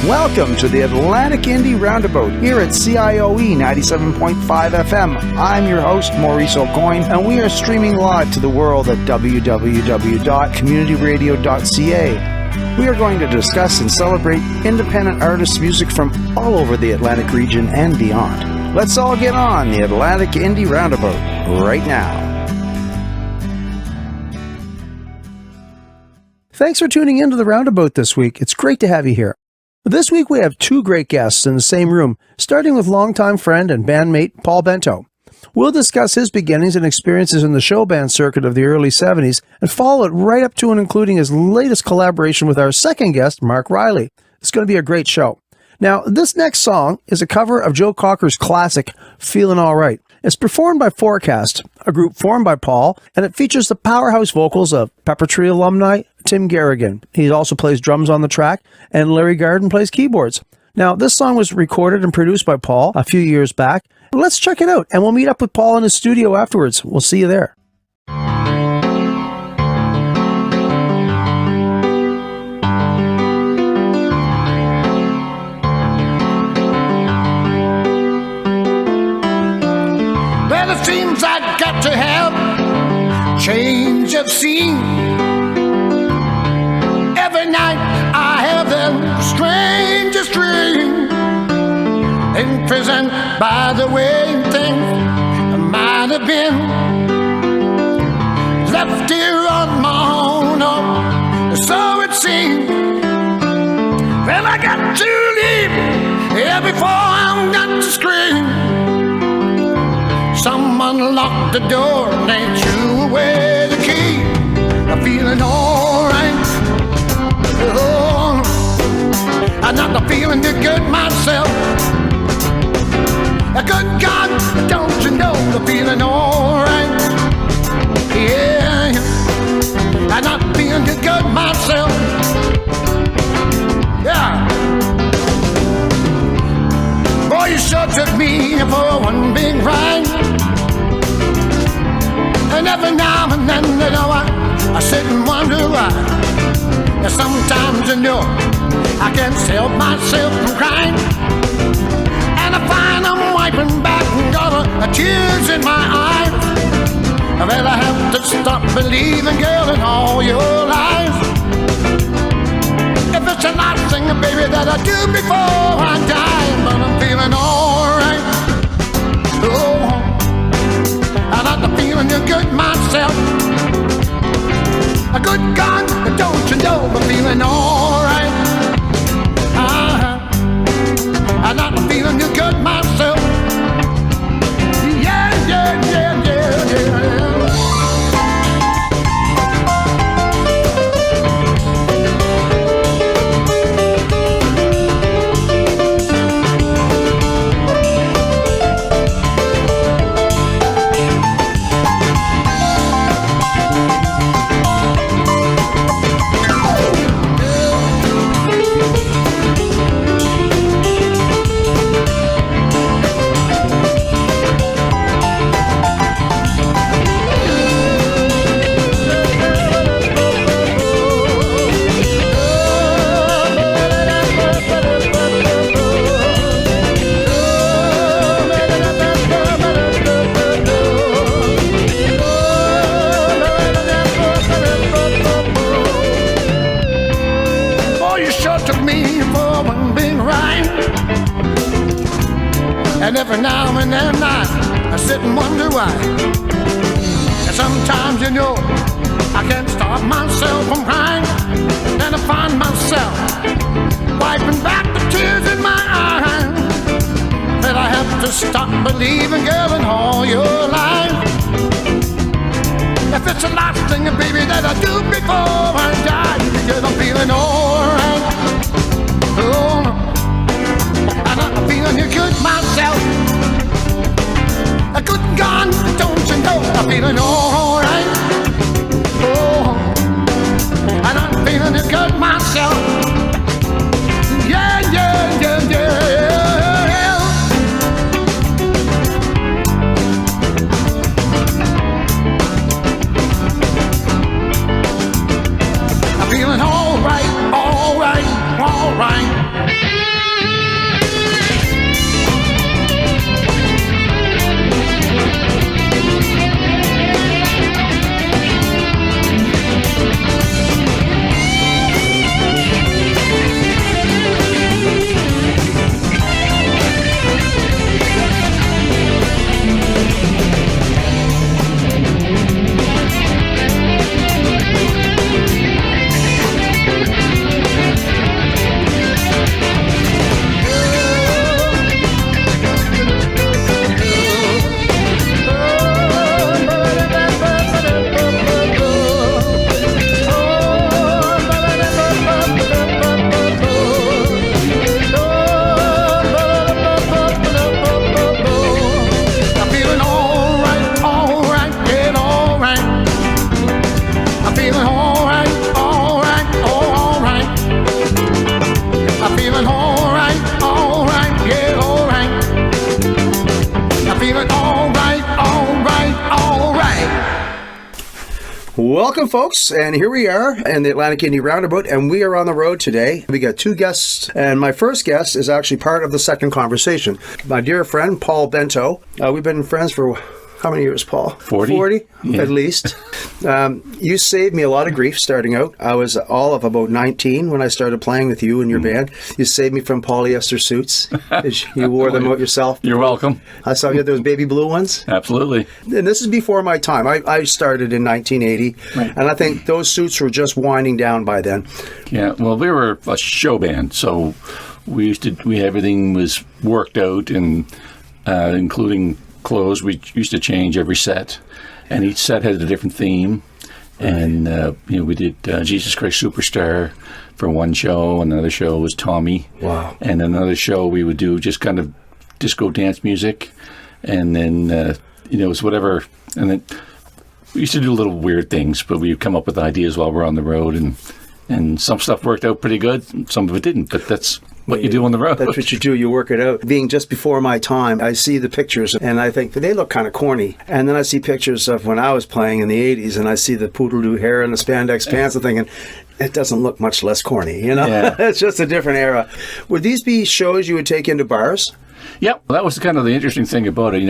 Welcome to the Atlantic Indie Roundabout here at CIOE 97.5 FM. I'm your host, Maurice O'Coin, and we are streaming live to the world at www.communityradio.ca. We are going to discuss and celebrate independent artists' music from all over the Atlantic region and beyond. Let's all get on the Atlantic Indie Roundabout right now. Thanks for tuning into the Roundabout this week. It's great to have you here. This week we have two great guests in the same room, starting with longtime friend and bandmate Paul Bento. We'll discuss his beginnings and experiences in the showband circuit of the early 70s and follow it right up to and including his latest collaboration with our second guest, Mark Riley. It's going to be a great show. Now, this next song is a cover of Joe Cocker's classic, Feelin' Alright. It's performed by Forecast, a group formed by Paul, and it features the powerhouse vocals of Peppertree alumni Tim Garagan. He also plays drums on the track, and Larry Garden plays keyboards. Now, this song was recorded and produced by Paul a few years back. Let's check it out, and we'll meet up with Paul in his studio afterwards. We'll see you there. Well, it seems I've got to have change of scene. Every night I have the strangest dream. In prison by the way things might have been. Left here on my own, oh, so it seems. Well, I got to leave here before I'm got to scream. Someone locked the door and they threw away the key. I'm feeling alright. Oh, I'm not feeling too good myself. A good God, don't you know I'm feeling alright? Yeah, I'm not feeling too good myself. Yeah. Boy, you sure took me for one big ride. And every now and then, you know, I sit and wonder why. And sometimes, you know, I can't help myself from crying. And I find I'm wiping back and got tears in my eyes. Well, I have to stop believing, girl, in all your lies. If it's the last thing, baby, that I do before I die, but I'm feeling alright. Oh, I'm not feeling too good myself. A good God, don't you know I'm feeling alright? I'm not feeling too good myself. Yeah, yeah, yeah, yeah, yeah. And every now and then I sit and wonder why. And sometimes, you know, I can't stop myself from crying. Then I find myself wiping back the tears in my eyes. That I have to stop believing, girl, in all your lies. If it's the last thing, baby, that I do before I die, because I'm feeling alright. Oh, I'm not feeling too good myself. A good God, don't you know I'm feeling alright? Oh, I'm not feeling too good myself. Yeah, yeah, yeah, yeah. I'm feeling alright, alright. Welcome, folks, and here we are in the Atlantic Indie Roundabout, and we are on the road today. We got two guests, and my first guest is actually part of the second conversation. My dear friend, Paul Bento. We've been friends for... How many years, Paul? 40. Yeah. At least. You saved me a lot of grief starting out. I was all of about 19 when I started playing with you and your band. You saved me from polyester suits. You wore them out yourself. You're welcome. I saw you had those baby blue ones. Absolutely. And this is before my time. I started in 1980, and I think those suits were just winding down by then. Yeah, well, we were a show band, so everything was worked out, and including clothes. We used to change every set, and each set had a different theme. And we did Jesus Christ Superstar for one show. Another show was Tommy. Wow. And another show we would do just kind of disco dance music, and then it was whatever. And then we used to do little weird things, but we'd come up with ideas while we're on the road, and some stuff worked out pretty good, some of it didn't. But that's what you do on the road. That's what you do. You work it out. Being just before my time, I see the pictures and I think they look kind of corny. And then I see pictures of when I was playing in the 80s, and I see the poodle-doo hair and the spandex pants, and thinking, it doesn't look much less corny, Yeah. It's just a different era. Would these be shows you would take into bars? Yep, that was kind of the interesting thing about it.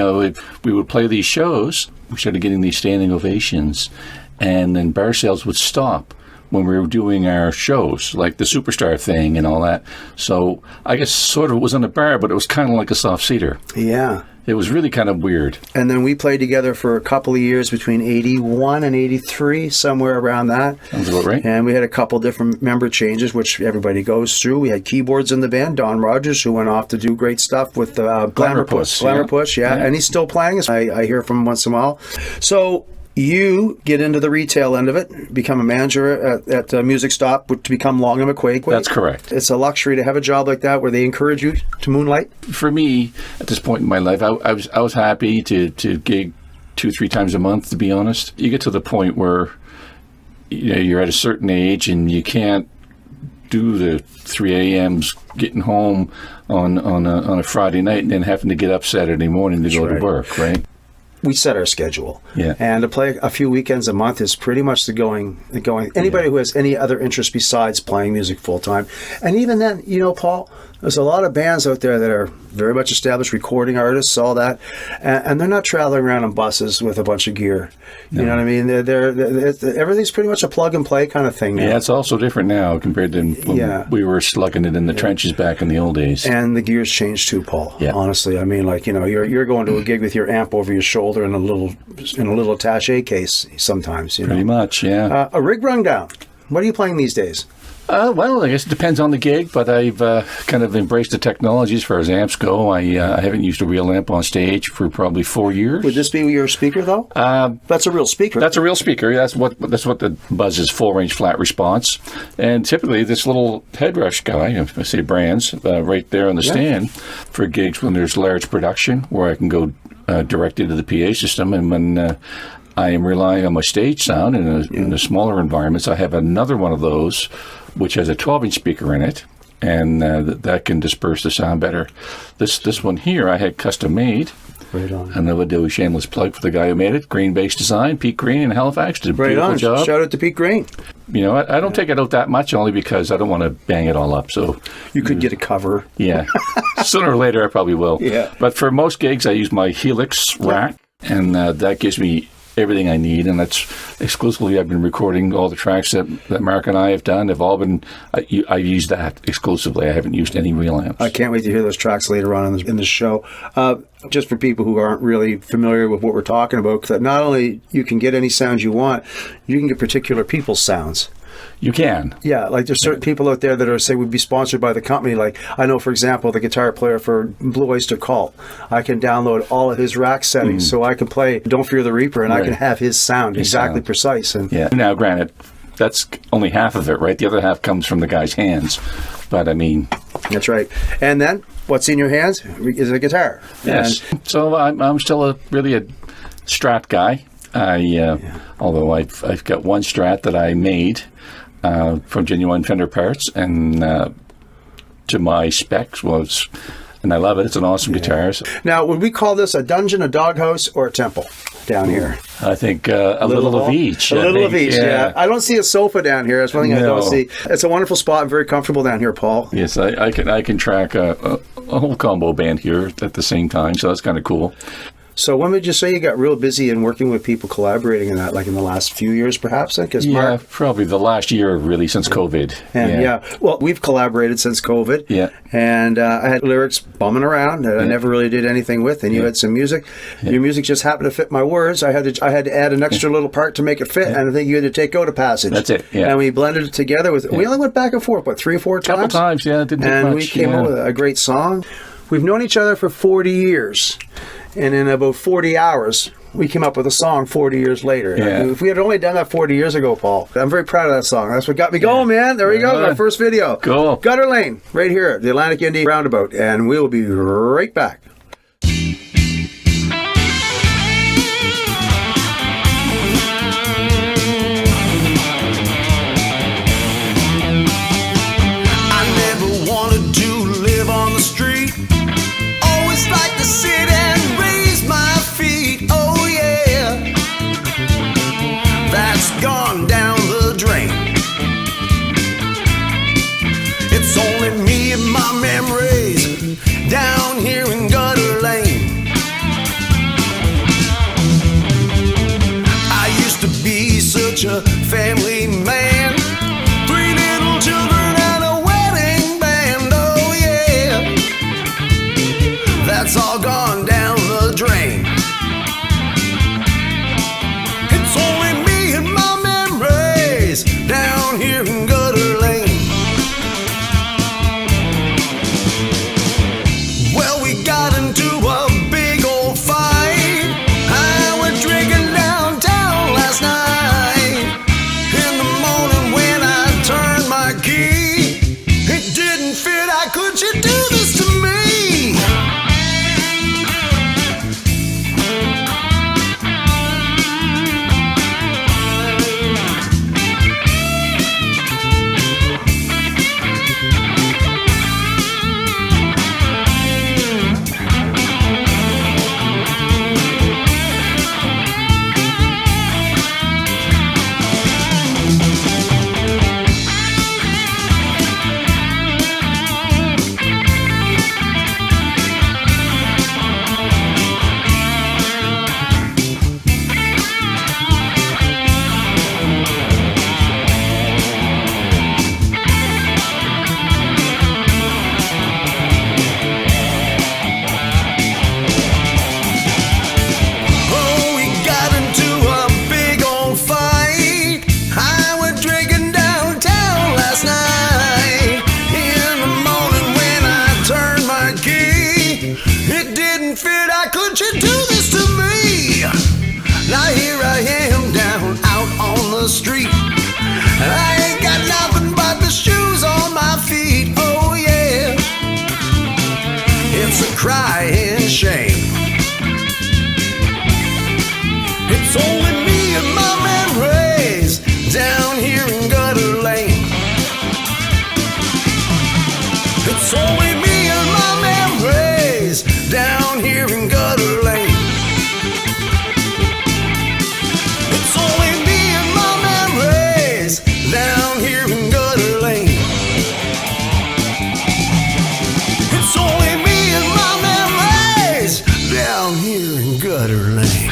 We would play these shows, we started getting these standing ovations, and then bar sales would stop when we were doing our shows, like the Superstar thing and all that. So I guess sort of it wasn't a bar, but it was kind of like a soft seater. Yeah. It was really kind of weird. And then we played together for a couple of years between 81 and 83, somewhere around that. Sounds about right. And we had a couple different member changes, which everybody goes through. We had keyboards in the band, Don Rogers, who went off to do great stuff with Glamour Push. Glamour Push, yeah. And he's still playing. I hear from him once in a while. So you get into the retail end of it, become a manager at Music Stop, to become Long and McQuaig. That's correct. It's a luxury to have a job like that where they encourage you to moonlight. For me, at this point in my life, I was happy to gig 2-3 times a month, to be honest. You get to the point where you're at a certain age and you can't do the 3 a.m.s getting home on a Friday night and then having to get up Saturday morning to go to work, right? We set our schedule. Yeah. And to play a few weekends a month is pretty much the going. Anybody who has any other interest besides playing music full time. And even then, Paul, there's a lot of bands out there that are very much established, recording artists, all that, and they're not traveling around on buses with a bunch of gear. You know what I mean? Everything's pretty much a plug and play kind of thing now. Yeah, it's also different now compared to when we were slugging it in the trenches back in the old days. And the gear's changed too, Paul. Yeah. Honestly, I mean, you're going to a gig with your amp over your shoulder in a little attaché case sometimes. Pretty much, yeah. A rig rundown. What are you playing these days? Well, I guess it depends on the gig, but I've kind of embraced the technology as far as amps go. I haven't used a real amp on stage for probably 4 years. Would this be your speaker, though? That's a real speaker. That's a real speaker. That's what the buzz is, full range flat response. And typically this little head rush guy, if I say brands, right there on the stand for gigs when there's large production where I can go directly to the PA system, and when I am relying on my stage sound in the smaller environments, I have another one of those which has a 12-inch speaker in it, and that can disperse the sound better. This one here I had custom made. Right on. And I would do a shameless plug for the guy who made it. Green-based design, Pete Green in Halifax, did a beautiful job. Shout out to Pete Green. I don't take it out that much, only because I don't want to bang it all up. So you could get a cover. Yeah. Sooner or later I probably will. Yeah. But for most gigs I use my Helix rack, and that gives me everything I need, and that's exclusively. I've been recording all the tracks that Mark and I have done. They've all been. I've used that exclusively. I haven't used any real amps. I can't wait to hear those tracks later on in the show. Just for people who aren't really familiar with what we're talking about, that not only you can get any sounds you want, you can get particular people's sounds. You can. Yeah, like there's certain people out there that are, say, would be sponsored by the company. Like, I know, for example, the guitar player for Blue Oyster Cult. I can download all of his rack settings, so I can play Don't Fear the Reaper, and I can have his sound exactly precise. And Now, granted, that's only half of it, right? The other half comes from the guy's hands. But, I mean... That's right. And then, what's in your hands is a guitar. Yes. So I'm still really a Strat guy. Although I've got one Strat that I made from genuine Fender parts, and to my specs and I love it. It's an awesome guitar. Now, would we call this a dungeon, a doghouse, or a temple? down here? I think a little of each. A little of think. each, yeah. I don't see a sofa down here. That's one thing I don't see. It's a wonderful spot. I'm very comfortable down here, Paul. Yes, I can track a whole combo band here at the same time, so that's kind of cool. So when would you say you got real busy and working with people, collaborating in that, like in the last few years perhaps? Because probably the last year really since COVID. And well, we've collaborated since COVID. Yeah. And I had lyrics bumming around that I never really did anything with, and you had some music. Your music just happened to fit my words. I had to add an extra little part to make it fit, and I think you had to take out a passage. That's it, yeah. And we blended it together with, we only went back and forth, 3 or 4 times? Couple times, yeah. Didn't take and much, we came up with a great song. We've known each other for 40 years. And in about 40 hours, we came up with a song 40 years later. Yeah. If we had only done that 40 years ago, Paul, I'm very proud of that song. That's what got me going, man. There we go. Our first video. Cool. Gutter Lane, right here at the Atlantic Indie Roundabout. And we'll be right back. Down here in Gutter Lane, I used to be such a family man. 3 little children and a wedding band. Oh yeah, that's all gone down the drain. It's only me and my memories down here in Gutter Lane. Street, and I ain't got nothing but the shoes on my feet. Oh yeah, it's a crying shame. It's only me and my memories down here in Gutter Lane. It's only me and my memories down here in Gutter Lane. It's only down here in Gutter Lane. It's only me and my memories down here in Gutter Lane.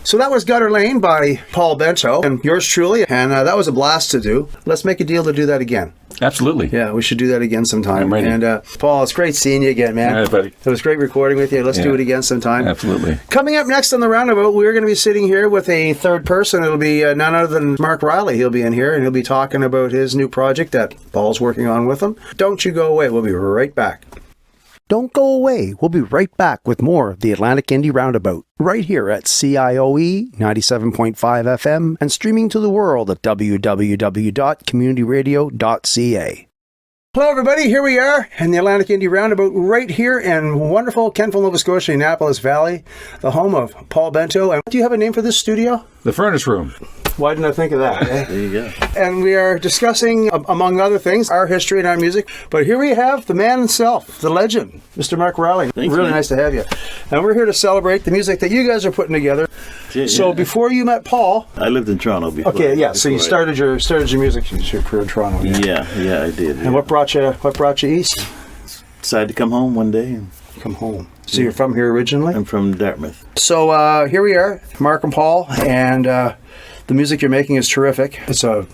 So that was Gutter Lane by Paul Bento and yours truly, and that was a blast to do. Let's make a deal to do that again. Absolutely. Yeah, we should do that again sometime. I'm ready. And Paul, it's great seeing you again, man. All right, buddy. It was great recording with you. Let's do it again sometime. Absolutely. Coming up next on the Roundabout, we're going to be sitting here with a third person. It'll be none other than Mark Riley. He'll be in here, and he'll be talking about his new project that Paul's working on with him. Don't you go away. We'll be right back. Don't go away. We'll be right back with more of the Atlantic Indie Roundabout, right here at CIOE 97.5 FM and streaming to the world at www.communityradio.ca. Hello, everybody. Here we are in the Atlantic Indie Roundabout right here in wonderful Kentville, Nova Scotia, Annapolis Valley, the home of Paul Bento. And do you have a name for this studio? The Furnace Room. Why didn't I think of that? There you go. And we are discussing, among other things, our history and our music. But here we have the man himself, the legend, Mr. Mark Rowley. Thanks, really man. nice to have you. And we're here to celebrate the music that you guys are putting together. Yeah, So yeah. before you met Paul... I lived in Toronto before. Okay, yeah, so you before started your music career in Toronto. Yeah, I did. And what brought you east? Decided to come home one day. And Come home. So you're from here originally? I'm from Dartmouth. So here we are, Mark and Paul, and the music you're making is terrific. It's a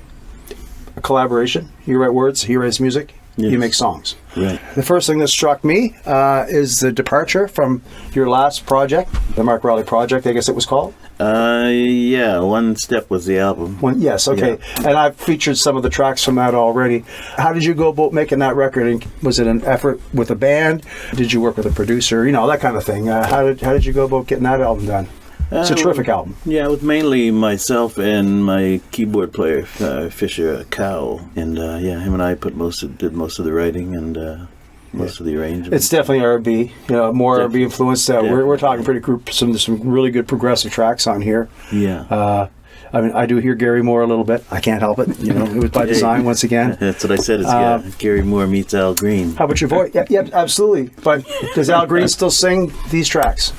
collaboration. You write words, he writes music, Yes. you make songs. Right. The first thing that struck me is the departure from your last project, the Mark Rowley Project, I guess it was called. Yeah, One Step was the album. Yes, okay. Yeah. And I've featured some of the tracks from that already. How did you go about making that record? And was it an effort with a band? Did you work with a producer? You know, that kind of thing. How did you go about getting that album done? It's a terrific album. Yeah, it was mainly myself and my keyboard player, Fisher Cow. And him and I did most of the writing and most of the arrangements. It's definitely R&B, more R&B influenced. We're talking some really good progressive tracks on here. Yeah. I mean, I do hear Gary Moore a little bit. I can't help it. It was by design once again. That's what I said. It's Gary Moore meets Al Green. How about your voice? Yeah, absolutely. But does Al Green still sing these tracks?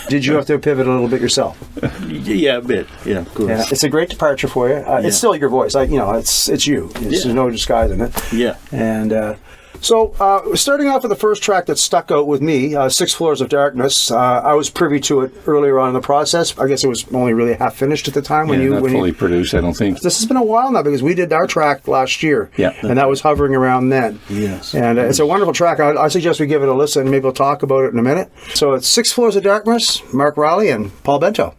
Did you have to pivot a little bit yourself? Yeah, a bit. Yeah, of course. Yeah, it's a great departure for you. It's still your voice. It's you. There's no disguising it. Yeah. And so, starting off with the first track that stuck out with me, 6 Floors of Darkness. I was privy to it earlier on in the process. I guess it was only really half finished at the time when Not fully produced, I don't think. This has been a while now because we did our track last year. Yeah. And that was hovering around then. Yes. And it's a wonderful track. I suggest we give it a listen. Maybe we'll talk about it in a minute. So it's 6 Floors of Darkness, Mark Rowley and Paul Bento.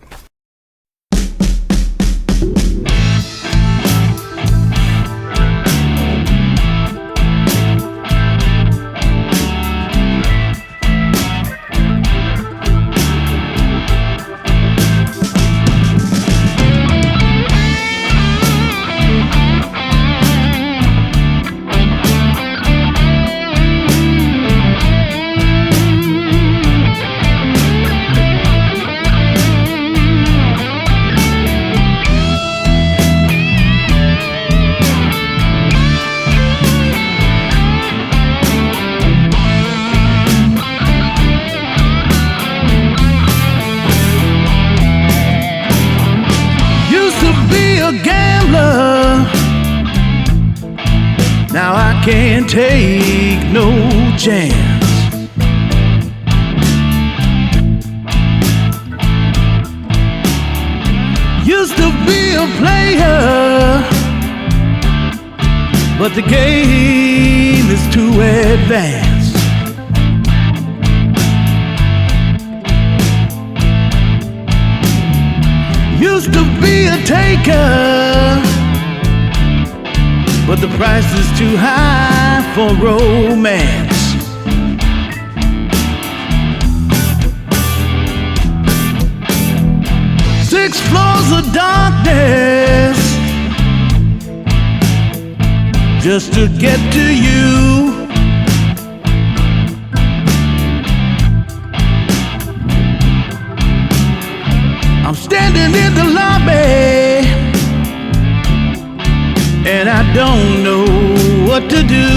Now I can't take no chance. Used to be a player, but the game is too advanced. Used to be a taker, but the price is too high for romance. Six floors of darkness just to get to you. I'm standing in the lobby and I don't know what to do.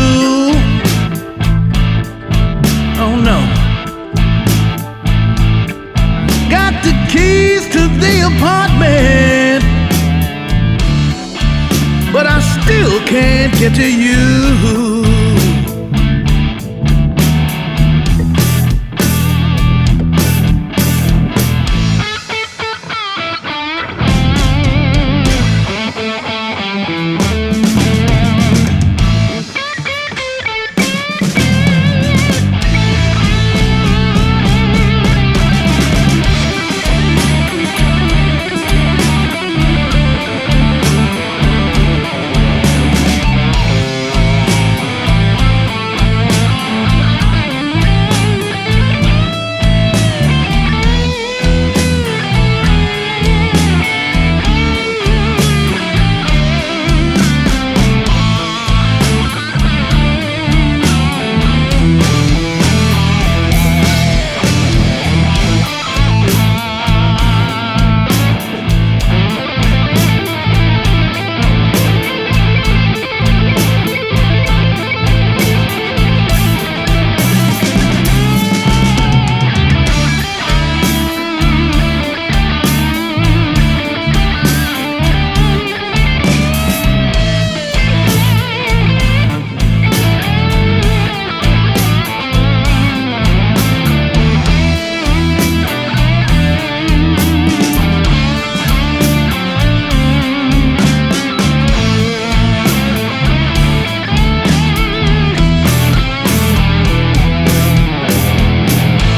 Oh no. Got the keys to the apartment, but I still can't get to you.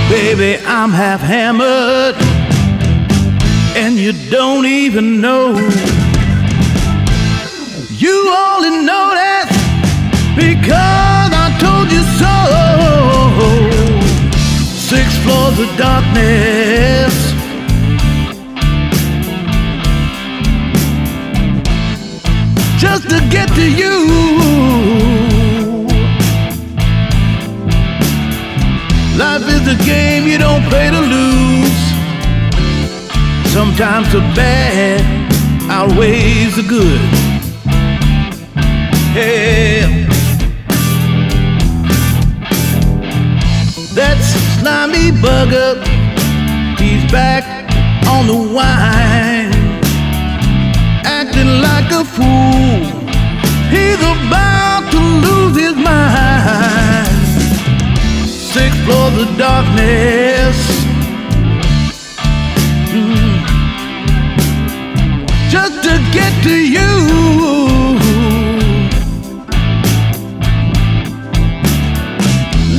Baby, I'm half hammered, and you don't even know. You only know that because I told you so. 6 floors of darkness, just to get to you. Life is a game you don't play to lose. Sometimes the bad outweighs the good. Yeah. That slimy bugger, he's back on the wine, acting like a fool. He's about to lose his mind. 6 floors of darkness, just to get to you.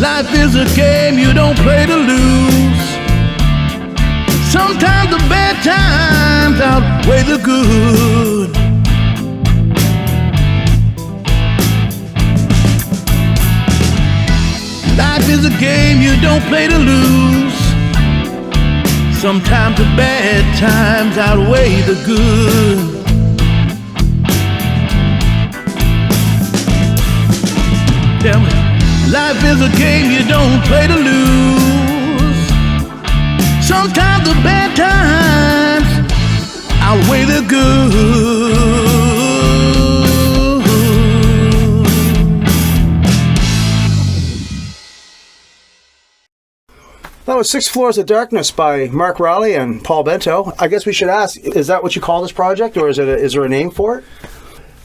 Life is a game you don't play to lose. Sometimes the bad times outweigh the good. Life is a game you don't play to lose. Sometimes the bad times outweigh the good. Tell me, life is a game you don't play to lose. Sometimes the bad times outweigh the good. That was 6 Floors of Darkness by Mark Rowley and Paul Bento. I guess we should ask, is that what you call this project, or is there a name for it?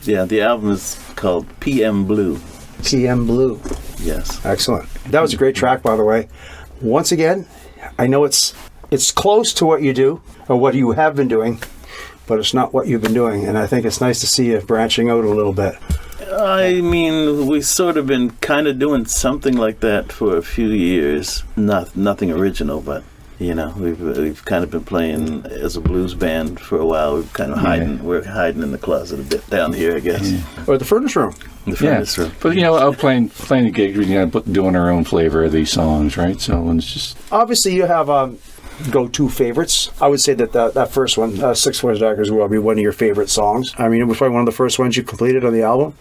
Yeah, the album is called PM Blue. PM Blue. Yes. Excellent. That was a great track, by the way. Once again, I know it's close to what you do, or what you have been doing, but it's not what you've been doing, and I think it's nice to see you branching out a little bit. I mean, we've sort of been kind of doing something like that for a few years. Nothing original, but you know, we've kind of been playing as a blues band for a while. We're kind of hiding. We're hiding in the closet a bit down here, I guess. Yeah. Or the furnace room. The furnace room. But out playing the gigs, doing our own flavor of these songs, right? So it's just obviously you have go-to favorites. I would say that first one, 6 Floors of Darkness, will be one of your favorite songs. I mean, it was probably one of the first ones you completed on the album.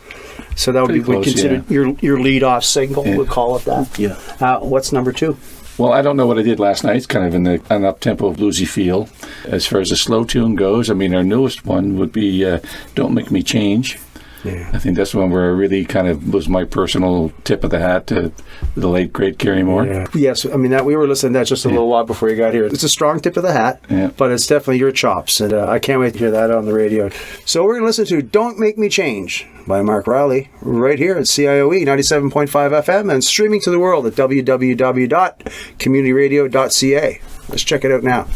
So that would Pretty be close, considered your lead-off single. We'll call it that. Yeah. What's number 2? Well, I don't know what I did last night. It's kind of in an up-tempo bluesy feel. As far as the slow tune goes, I mean, our newest one would be Don't Make Me Change. Yeah. I think that's one where it really kind of was my personal tip of the hat to the late, great Gary Moore. Yeah. Yes, I mean, that we were listening to that just a little while before you got here. It's a strong tip of the hat, but it's definitely your chops, and I can't wait to hear that on the radio. So we're going to listen to Don't Make Me Change by Mark Rowley right here at CIOE 97.5 FM and streaming to the world at www.communityradio.ca. Let's check it out now.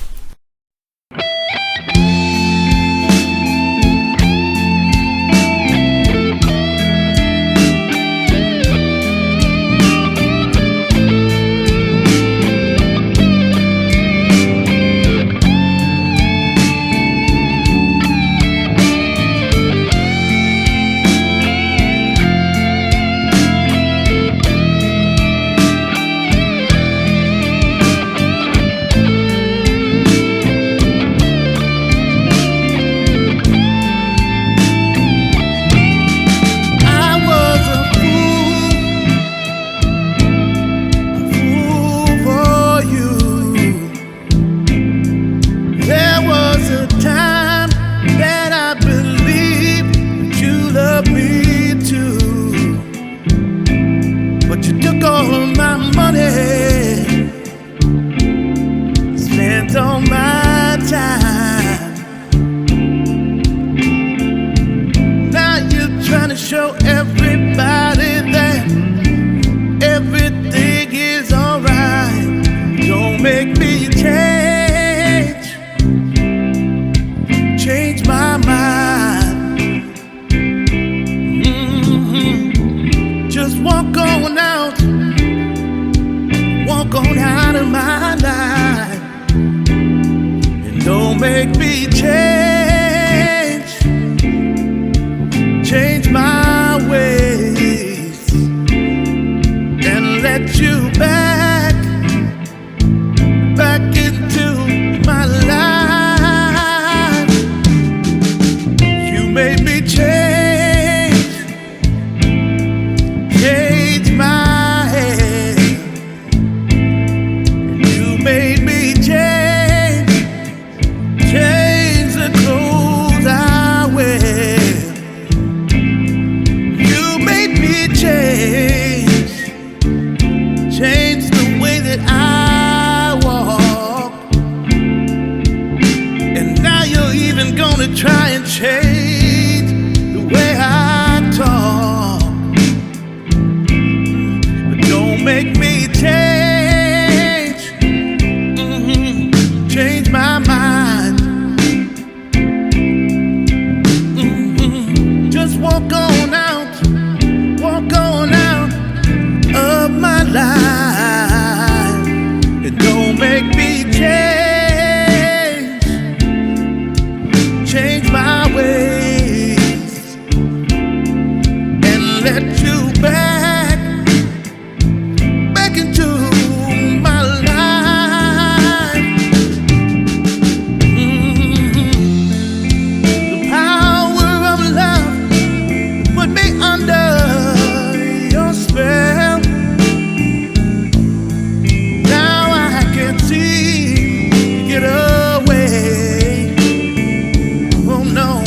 make me change my ways, and let you back into my life. You made me change my head. You made me change the clothes I wear. You made me change the way that I walk. And now you're even gonna try and change the way I talk. But don't make me change my mind. Just walk on out of my life, and don't make me change my ways, and let you back into my life. The power of love put me under your spell. Now I can't seem to get away. Oh no.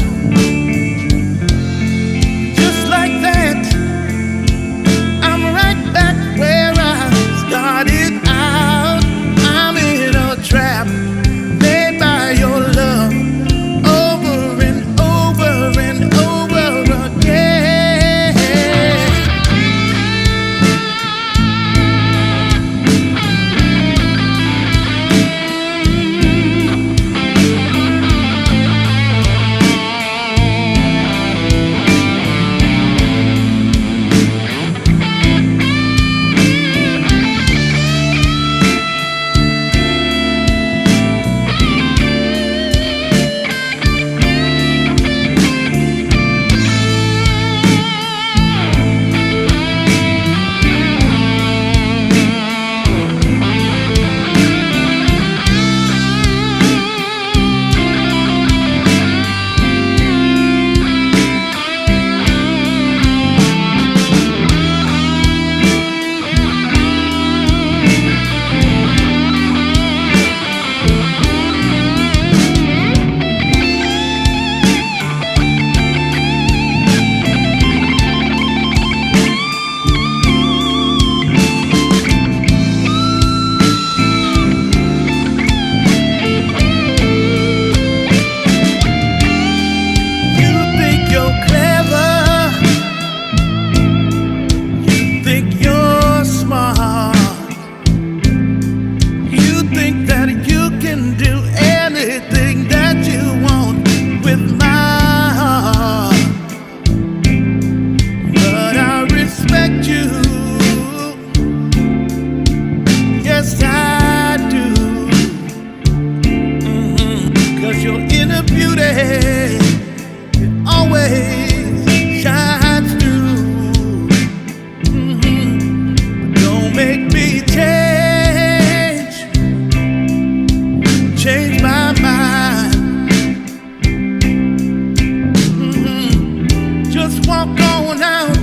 Just like that, I'm right back where I started out. I'm in a trap made by your love, over and over and over again. You think you're clever, you think you're smart, you think that you can do anything that you want with my heart. But I respect you, yes I do. 'Cause your inner beauty always shines through. Don't make me change my mind. Just walk on out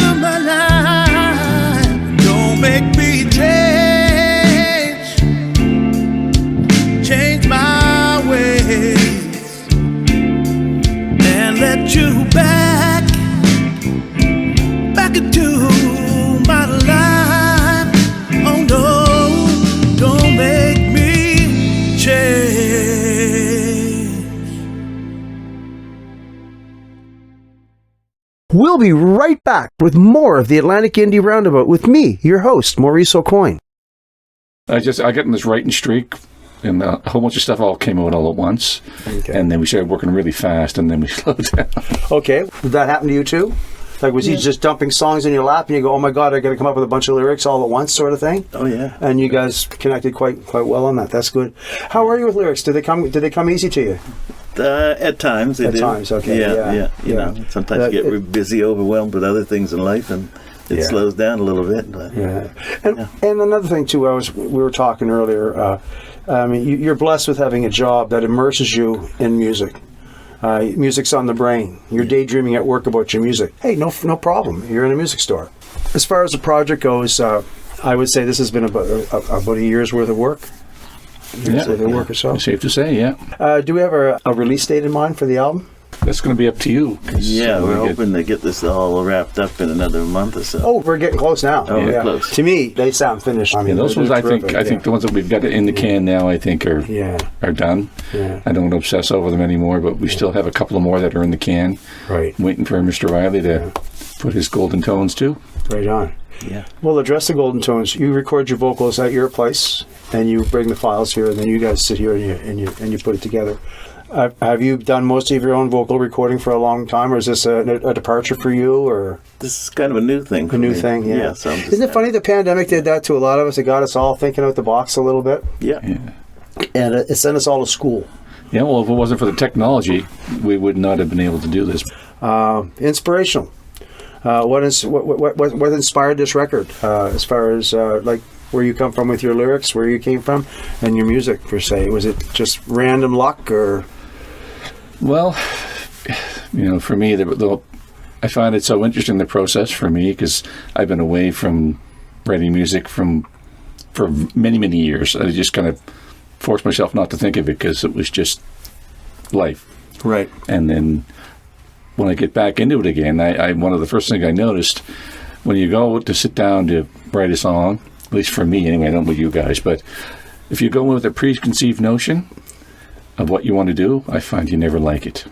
of my life. Don't make me change my ways, and let you back into my life. Oh no, don't make me change. We'll be right back with more of the Atlantic Indie Roundabout with me, your host, Maurice O'Coin. I got in this writing streak, and a whole bunch of stuff all came out all at once. Okay. And then we started working really fast, and then we slowed down. Okay. Did that happen to you too? Like, was he just dumping songs in your lap and you go, oh my God, I got to come up with a bunch of lyrics all at once sort of thing? Oh, yeah. And you guys connected quite well on that. That's good. How are you with lyrics? Did they come easy to you? At times they do. At times, okay. Yeah. You know, sometimes you get busy, overwhelmed with other things in life, and it slows down a little bit. But, And another thing too, we were talking earlier. You're blessed with having a job that immerses you in music. Music's on the brain. You're daydreaming at work about your music. Hey, no problem. You're in a music store. As far as the project goes, I would say this has been about a year's worth of work. Work or so. Safe to say, yeah. Do we have a release date in mind for the album? That's going to be up to you. Yeah, we're hoping to get this all wrapped up in another month or so. Oh, we're getting close now. Oh, we're close. To me, they sound finished. I mean, those ones, I think the ones that we've got in the can now, I think are done. Yeah. I don't obsess over them anymore, but we still have a couple of more that are in the can. Right. Waiting for Mr. Riley to put his golden tones to. Right on. Yeah. Well, address the golden tones. You record your vocals at your place, and you bring the files here, and then you guys sit here and you put it together. Have you done most of your own vocal recording for a long time, or is this a departure for you, or this is kind of a new thing? A new thing, yeah. So isn't it funny the pandemic did that to a lot of us? It got us all thinking out the box a little bit. Yeah. And it sent us all to school. Yeah. Well, if it wasn't for the technology, we would not have been able to do this. Inspirational. What inspired this record? As far as like where you come from with your lyrics, where you came from, and your music per se. Was it just random luck, or? Well, for me, I find it so interesting, the process for me, because I've been away from writing music for many, many years. I just kind of forced myself not to think of it because it was just life. Right. And then when I get back into it again, I one of the first things I noticed, when you go to sit down to write a song, at least for me anyway, I don't know about you guys, but if you go in with a preconceived notion of what you want to do, I find you never like it.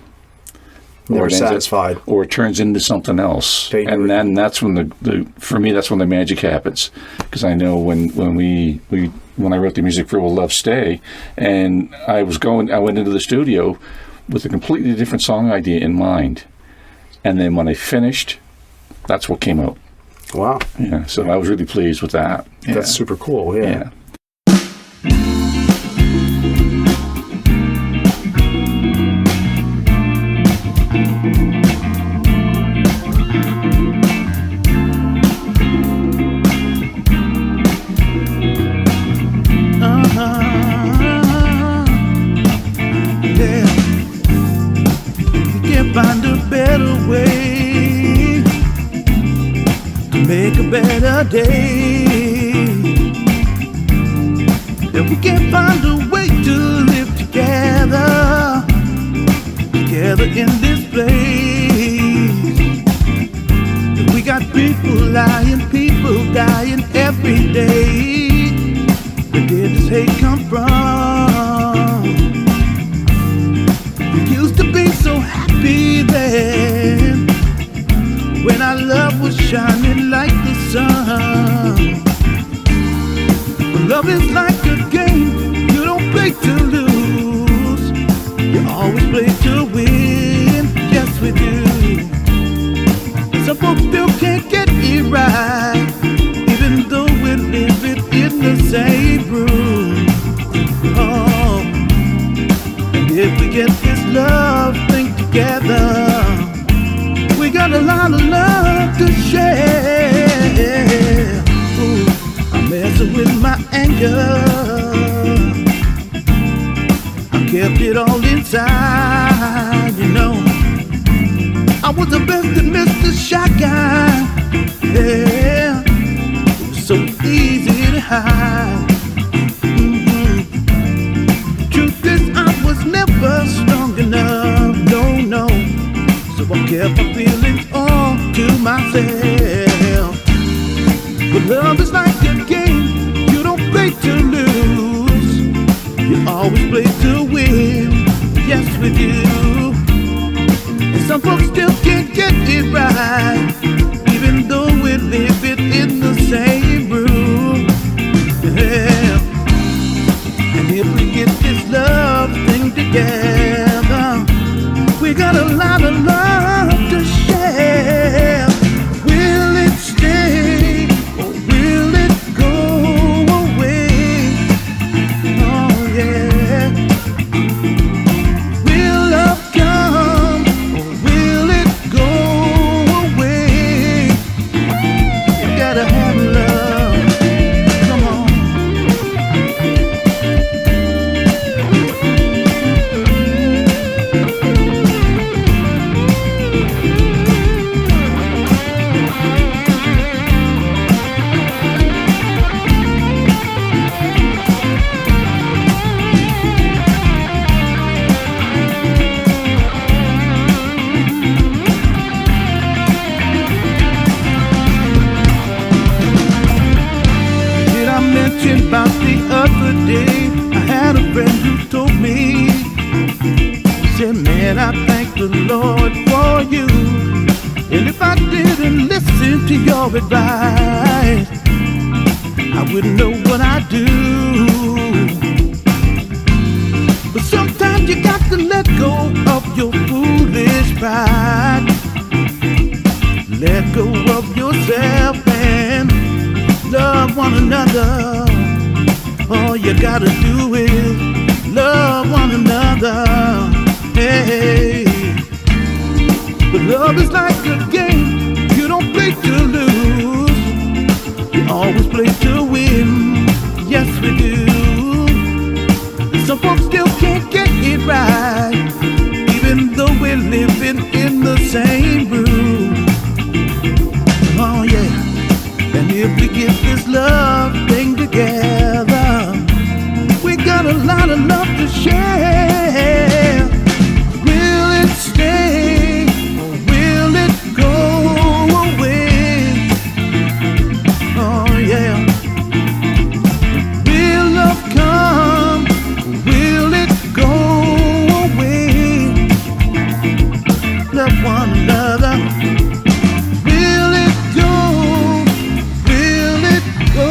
Never satisfied. Or it turns into something else. And then that's when for me, that's when the magic happens. Because I know when I wrote the music for Will Love Stay, and I went into the studio with a completely different song idea in mind. And then when I finished, that's what came out. Wow. Yeah, so I was really pleased with that. Yeah. That's super cool, yeah. Find a better way to make a better day. If we can't find a way to live together in this place. If we got people lying, people dying every day. Where did this hate come from? We used to be so happy then, when our love was shining like the sun. But love is like a game, you don't play to lose, you always play to win. Yes, we do. Some folks still can't get it right, even though we live it in the same room. Oh, and if we get this love thing together, we got a lot of love to share. Ooh, I'm messing with my anger, I kept it all inside, you know. I was the best at Mr. Shy Guy, yeah. It was so easy to hide. Truth is, I was never strong enough, no. So I kept my feelings all to myself. But love is like a game, you don't play to lose, you always play to win. Yes, we do. And some folks still can't get it right, even though we live it in the same room. Yeah. And if we get this love thing together, we got a lot of love to share. thinking about the other day, I had a friend who told me, said, man, I thank the Lord for you. And if I didn't listen to your advice, I wouldn't know what I'd do. But sometimes you got to let go of your foolish pride. Let go of yourself and love one another. All you gotta do is love one another. Hey, but love is like a game. You don't play to lose, you always play to win. Yes, we do. Some folks still can't get it right, even though we're living in the same room. Oh yeah, and if we get this love thing together, we got a lot of love to share. Will it stay or will it go away? Oh yeah. Will love come or will it go away? Love one another. Will it go? Will it go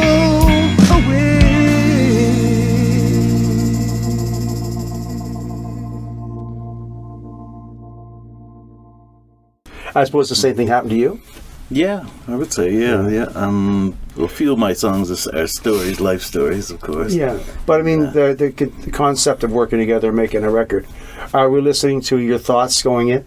away? I suppose the same thing happened to you? Yeah, I would say, yeah. A few of my songs are stories, life stories, of course. Yeah, but I mean, the concept of working together and making a record, are we listening to your thoughts going in?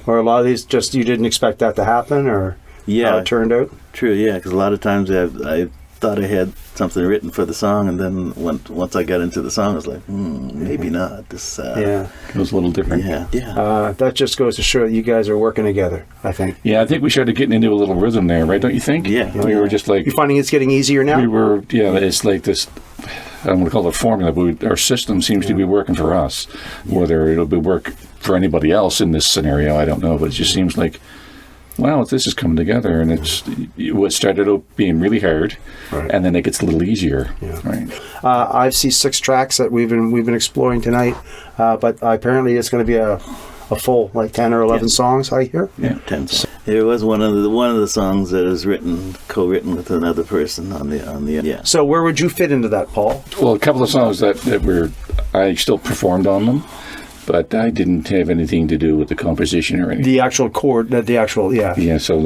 Or a lot of these just you didn't expect that to happen, or how it turned out? True, yeah, because a lot of times I thought I had something written for the song, and then once I got into the song, I was like, maybe not. This It was a little different. Yeah. That just goes to show that you guys are working together, I think. Yeah, I think we started getting into a little rhythm there, right? Don't you think? Yeah. We were just like... You're finding it's getting easier now? We were, it's like this... I don't want to call it a formula, but our system seems to be working for us. Whether it'll be work for anybody else in this scenario, I don't know. But it just seems like, well, this is coming together, and it's what started out being really hard, and then it gets a little easier. Yeah. Right. I see 6 tracks that we've been exploring tonight, but apparently it's going to be a full 10 or 11 songs. I hear. Yeah, 10 songs. It was one of the songs that is co-written with another person on the. So where would you fit into that, Paul? Well, a couple of songs that I still performed on them, but I didn't have anything to do with the composition or anything. The actual chord, Yeah, so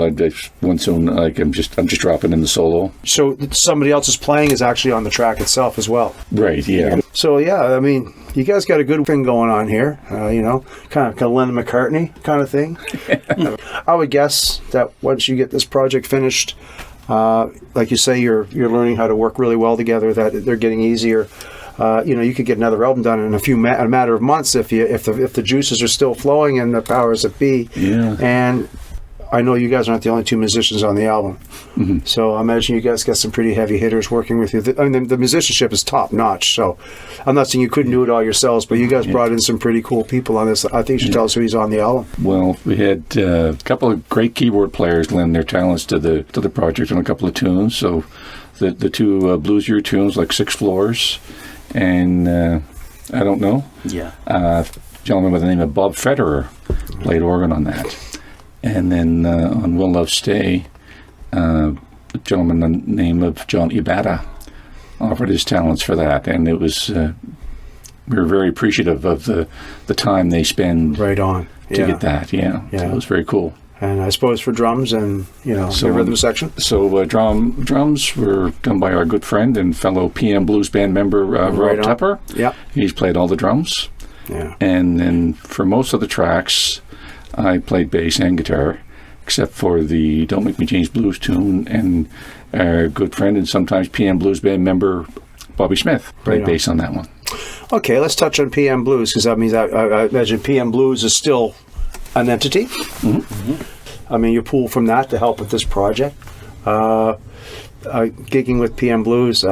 one song, I'm just dropping in the solo. So somebody else is playing is actually on the track itself as well. Right. Yeah. So I mean, you guys got a good thing going on here. Kind of Lennon McCartney kind of thing. I would guess that once you get this project finished, like you say, you're learning how to work really well together. That they're getting easier. You could get another album done in a matter of months if the juices are still flowing and the powers that be. Yeah. And I know you guys aren't the only 2 musicians on the album, so I imagine you guys got some pretty heavy hitters working with you. I mean, the musicianship is top notch. So I'm not saying you couldn't do it all yourselves, but you guys brought in some pretty cool people on this. I think you should tell us who's on the album. Well, we had a couple of great keyboard players lend their talents to the project on a couple of tunes. So the 2 bluesier tunes like 6 Floors. And I don't know. Yeah. A gentleman by the name of Bob Federer played organ on that. And then on Will Love Stay, a gentleman by the name of John Ibata offered his talents for that. And it was, we were very appreciative of the time they spend to get that. Yeah. So it was very cool. And I suppose for drums and, the rhythm section? So drums were done by our good friend and fellow PM Blues Band member, Rob Tepper. Yeah. He's played all the drums. Yeah. And then for most of the tracks, I played bass and guitar, except for the Don't Make Me Change Blues tune, and our good friend and sometimes PM Blues Band member, Bobby Smith, played bass on that one. Okay, let's touch on PM Blues, because that means I imagine PM Blues is still an entity. I mean, you pull from that to help with this project. Gigging with PM Blues,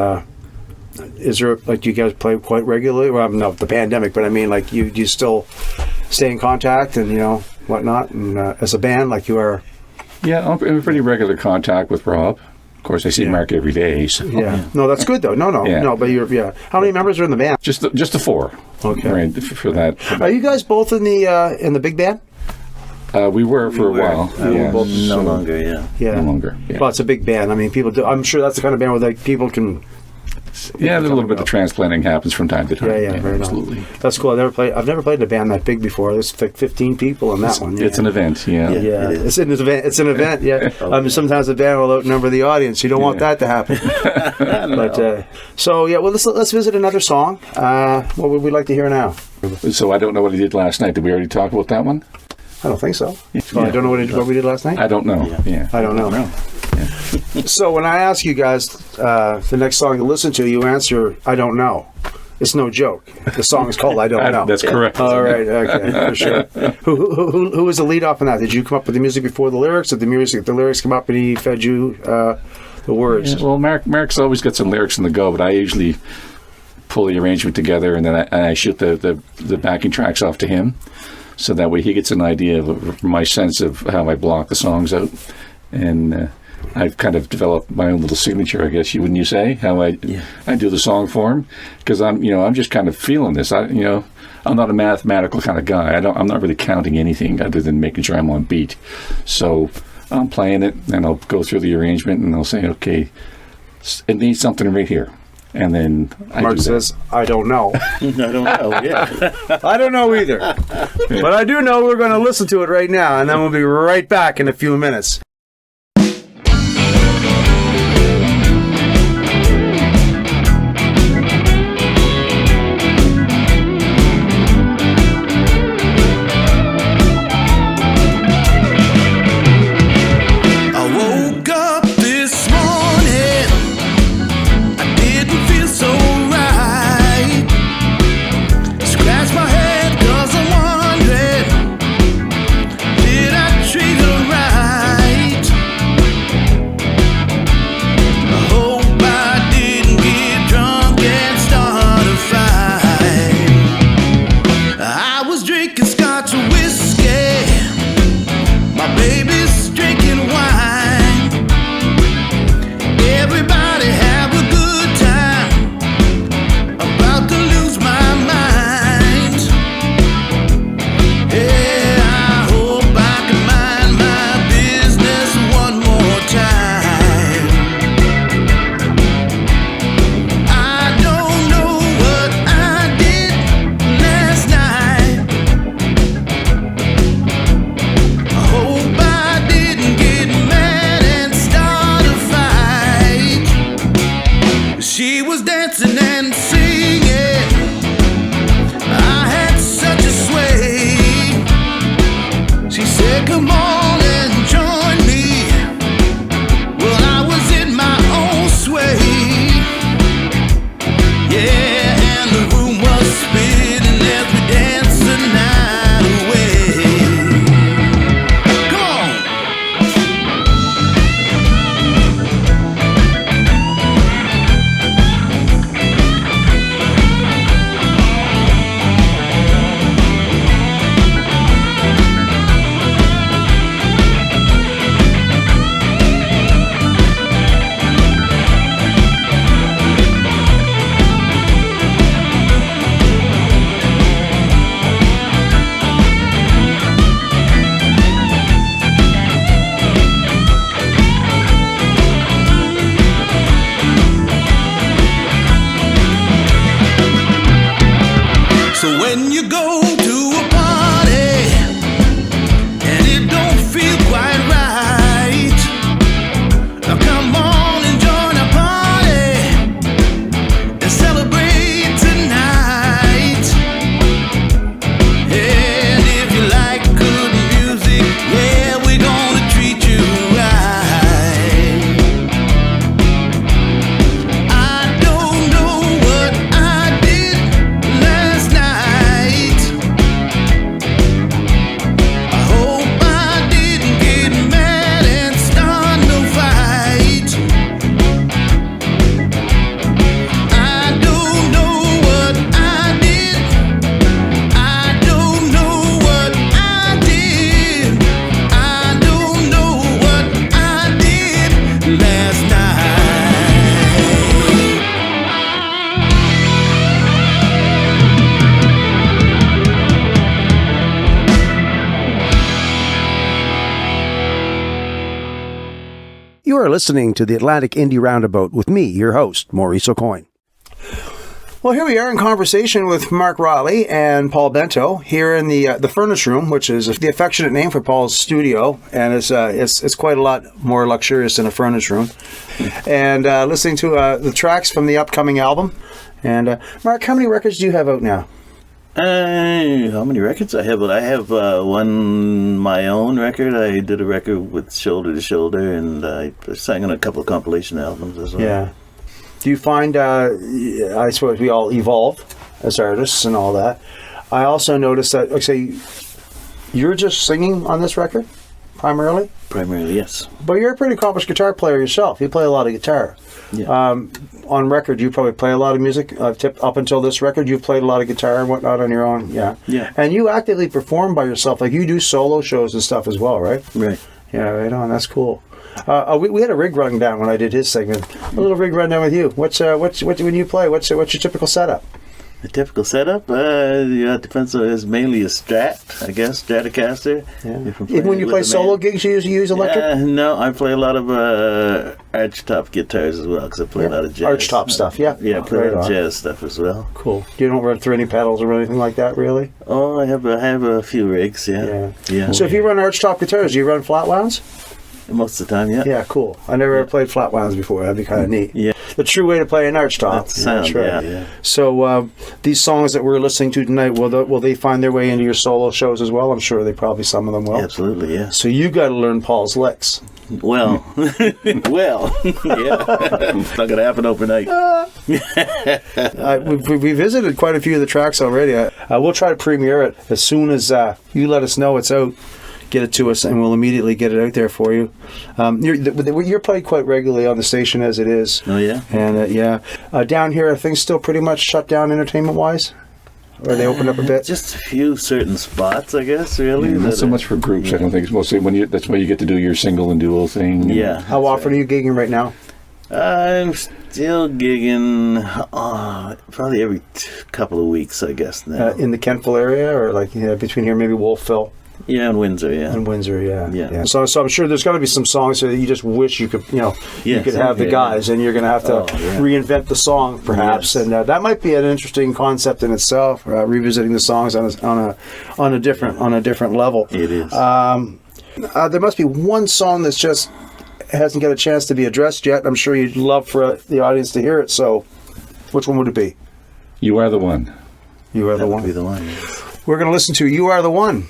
is there, you guys play quite regularly? Well, not the pandemic, but I mean, you still stay in contact and, whatnot, and as a band, like you are? Yeah, I'm in pretty regular contact with Rob. course, I see Mark every day. So. Yeah. No, that's good though. No. But how many members are in the band? Just the 4. Okay. Right, for that. Are you guys both in the big band? We were for a while. We're both no longer, Yeah. No longer. Yeah. Well, it's a big band. I mean, people do. I'm sure that's the kind of band where like people can. Yeah, a little bit of transplanting happens from time to time. Yeah, right absolutely. On. That's cool. I've never played in a band that big before. There's like 15 people in that one. It's an event. Yeah. Yeah, it's an event. It's an event. Yeah. Sometimes the band will outnumber the audience. You don't want that to happen. But well, let's visit another song. What would we like to hear now? So I don't know what he did last night. Did we already talk about that one? I don't think so. I don't know what we did last night. I don't know. Yeah. I don't know. So when I ask you guys the next song to listen to, you answer, "I don't know." It's no joke. The song is called "I Don't Know." That's correct. All right. Okay. For sure. Who was the lead off on that? Did you come up with the music before the lyrics, or the lyrics come up and he fed you the words? Yeah, well, Mark's always got some lyrics in the go, but I usually pull the arrangement together and then I shoot the backing tracks off to him, so that way he gets an idea of my sense of how I block the songs out, and I've kind of developed my own little signature, I guess wouldn't you say, how I do the song form, because I'm just kind of feeling this. I'm not a mathematical kind of guy. I'm not really counting anything other than making sure I'm on beat. So I'm playing it, and I'll go through the arrangement, and I'll say, okay, it needs something right here. And then Mark says, "I don't know." I don't know. Yeah. I don't know either. But I do know we're going to listen to it right now, and then we'll be right back in a few minutes. You're listening to the Atlantic Indie Roundabout with me, your host, Maurice O'Coin. Well, here we are in conversation with Mark Riley and Paul Bento here in the Furnace Room, which is the affectionate name for Paul's studio, and it's quite a lot more luxurious than a furnace room. And listening to the tracks from the upcoming album. And Mark, how many records do you have out now? How many records I have? I have one my own record. I did a record with Shoulder to Shoulder, and I sang on a couple of compilation albums as well. Yeah. Do you find, I suppose we all evolve as artists and all that. I also noticed that, like say, you're just singing on this record, primarily? Primarily, yes. But you're a pretty accomplished guitar player yourself. You play a lot of guitar. Yeah. On record, you probably play a lot of music. Up until this record, you've played a lot of guitar and whatnot on your own. Yeah. Yeah. And you actively perform by yourself. Like you do solo shows and stuff as well, right? Right. Yeah, right on. That's cool. We had a rig rundown when I did his segment. A little rig rundown with you. What's when you play? What's your typical setup? The typical setup, it depends on. It's mainly a Strat, I guess, Stratocaster. Yeah. Even when you play solo gigs, you use electric? No, I play a lot of archtop guitars as well because I play a lot of jazz. Archtop stuff, yeah. Yeah, I play a lot of jazz stuff as well. Cool. You don't run through any pedals or anything like that, really? Oh, I have a few rigs, yeah. So if you run archtop guitars, do you run flat wounds? Most of the time, yeah. Yeah, cool. I never ever played flat wounds before. That'd be kind of neat. Yeah. The true way to play an archtop. That's sound, right. yeah. So these songs that we're listening to tonight, will they find their way into your solo shows as well? I'm sure they probably, some of them will. Absolutely, yeah. So you got to learn Paul's licks. Well, yeah. It's not going to happen overnight. We visited quite a few of the tracks already. We'll try to premiere it as soon as you let us know it's out. Get it to us, and we'll immediately get it out there for you. You're played quite regularly on the station as it is. Oh, yeah? And, down here, are things still pretty much shut down entertainment-wise? Or are they opened up a bit? Just a few certain spots, I guess, really. Yeah, not so much for groups, I don't think. It's mostly that's why you get to do your single and duo thing. Yeah. How often are you gigging right now? I'm still gigging probably every couple of weeks, I guess, now. In the Kentville area, or like between here, maybe Wolfville? Yeah, in Windsor, yeah. In Windsor, yeah. Yeah. So I'm sure there's got to be some songs that you just wish you could, you could have the guys, and you're going to have to reinvent the song, perhaps. Yes. And that might be an interesting concept in itself, revisiting the songs on a different level. It is. There must be one song that's just hasn't got a chance to be addressed yet. I'm sure you'd love for the audience to hear it. So, which one would it be? You Are the One. You Are the One. That would be the one. Yes. We're going to listen to You Are the One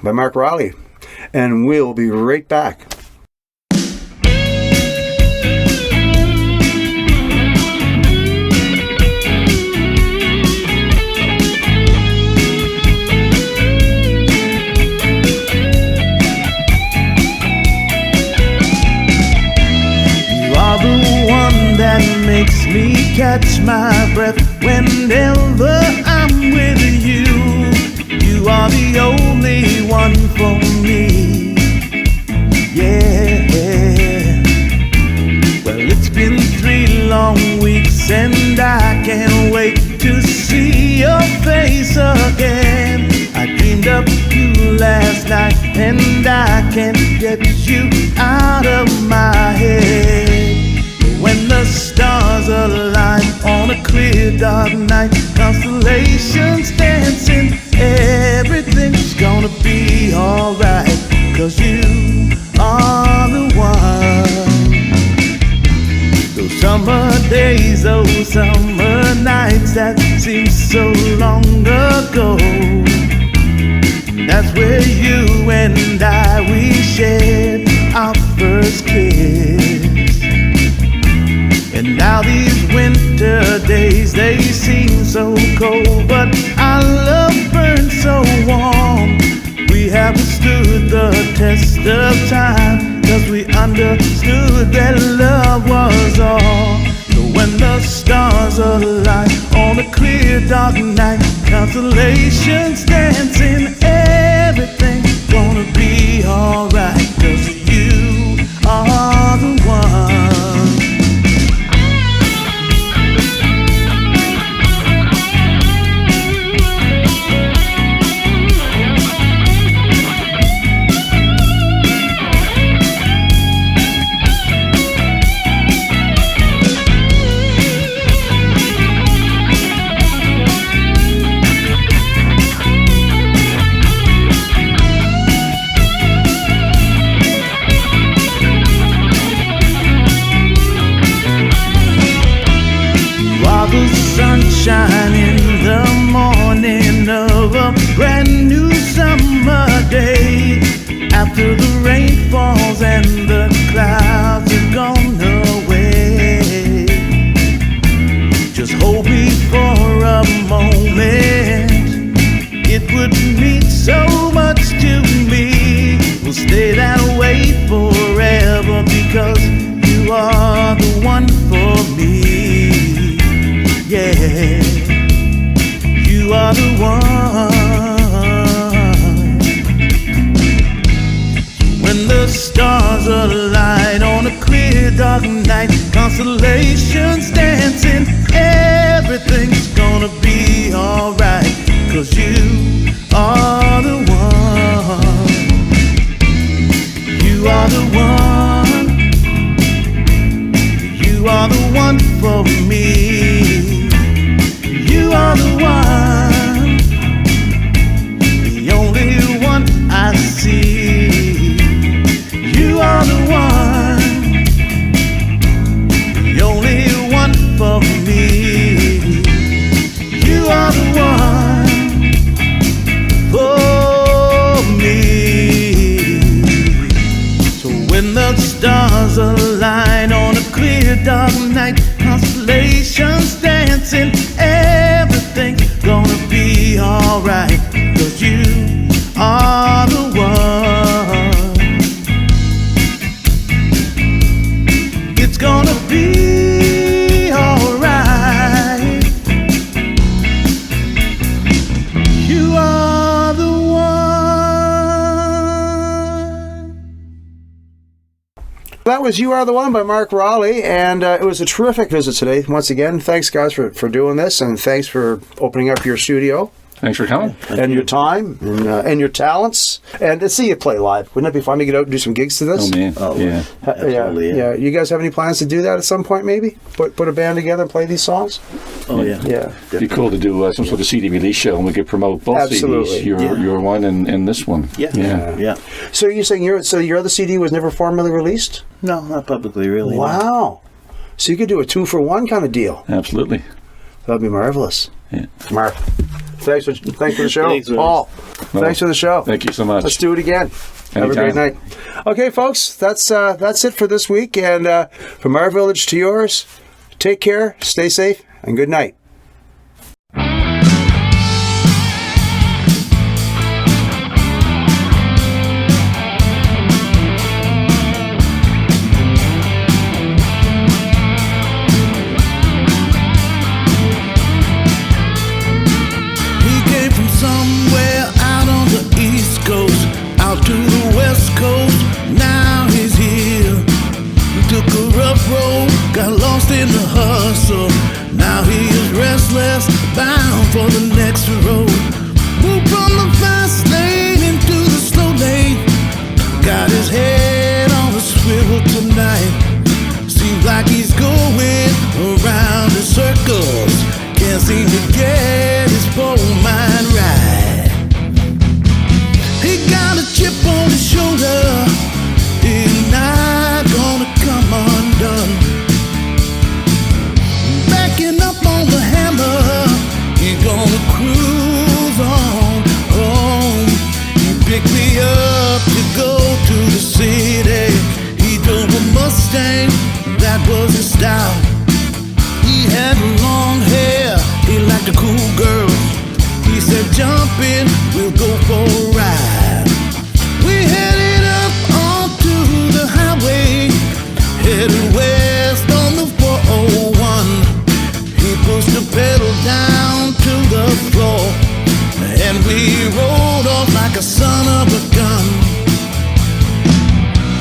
by Mark Riley, and we'll be right back. That makes me catch my breath whenever I'm with you. You are the only one for me. Yeah. Well, it's been 3 long weeks and I can't wait to see your face again. I dreamed of you last night and I can't get you out of my head. When the stars align on a clear dark night, constellations dancing, everything's gonna be alright, 'cause you are the one. Those summer days, those summer nights that seem so long ago, that's where you and I, we shared our first kiss. And now these winter days, they seem so cold, but our love burns so warm. We have stood the test of time, 'cause we understood that love was all. So when the stars align on a clear dark night, constellations dancing, everything's gonna be alright, 'cause you are the one. sunshine in the morning of a brand new summer day. After the rain falls and the clouds are gone away, just hold me for a moment. It would mean so much to me. We'll stay that way forever because you are the one for me. Yeah, you are the one. When the stars align on a clear dark night, constellations dancing, everything's gonna be alright. 'Cause you are the one. You are the one. You are the one for me. You are the one. The only one I see. You are the one. The only one for me. You are the one for me. So when the stars align on a clear dark night, constellations dancing, everything's gonna be alright. 'Cause you are the one. It's gonna be alright. You are the one. That was You Are the One by Mark Raleigh, and it was a terrific visit today. Once again, thanks guys for doing this, and thanks for opening up your studio. Thanks for coming. And your time and your talents, and to see you play live. Wouldn't it be fun to get out and do some gigs to this? Oh man, yeah. Absolutely, Yeah. You guys have any plans to do that at some point? Maybe put a band together and play these songs. Oh yeah. Yeah. It'd be cool to do some sort of CD release show, and we could promote both Absolutely. CDs. Your one and this one. Yeah. So you're saying your other CD was never formally released? No, not publicly, really. Wow. So you could do a 2-for-1 kind of deal. Absolutely. That'd be marvelous. Yeah. Mark, thanks for the show. Thanks, Rose. Paul, thanks for the show. Thank you so much. Let's do it again. Have a great Anytime. night. Okay, folks, that's it for this week. And from our village to yours, take care, stay safe, and good night. He came from somewhere out on the East Coast, out to the West Coast. Now he's here. He took a rough road, got lost in the hustle. Now he is restless, bound for the next road. Moved from the fast lane into the slow lane. Got his head on a swivel tonight. Seems like he's going around in circles. Can't seem to get his whole mind right. He got a chip on his shoulder. He's not gonna come undone. Backing up on the hammer. He's gonna cruise on home. He picked me up to go to the city. He drove a Mustang, that was his style. He had long hair, he liked a cool girl. He said, jump in, we'll go for a ride. We headed up onto the highway, headed west on the 401. He pushed the pedal down to the floor, and we rolled off like a son of a gun.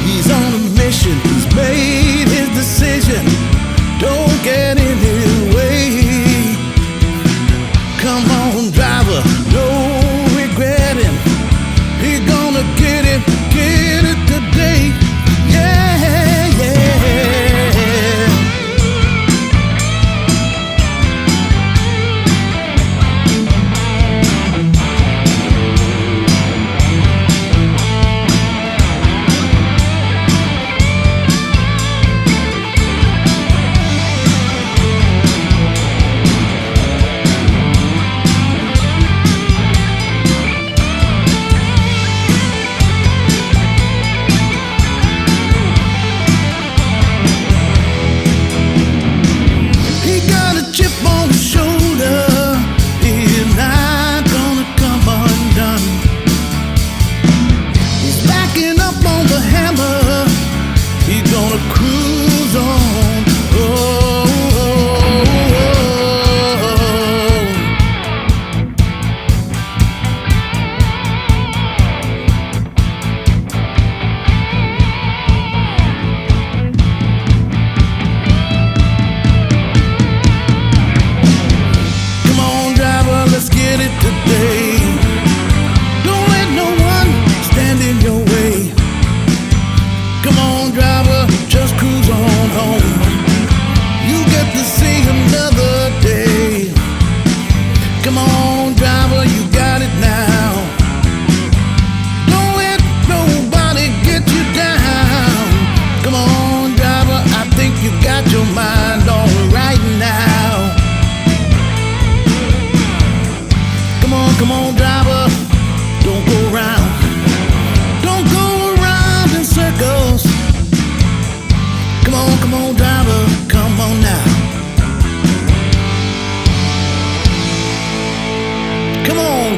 He's on a mission, he's made his decision.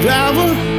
driver.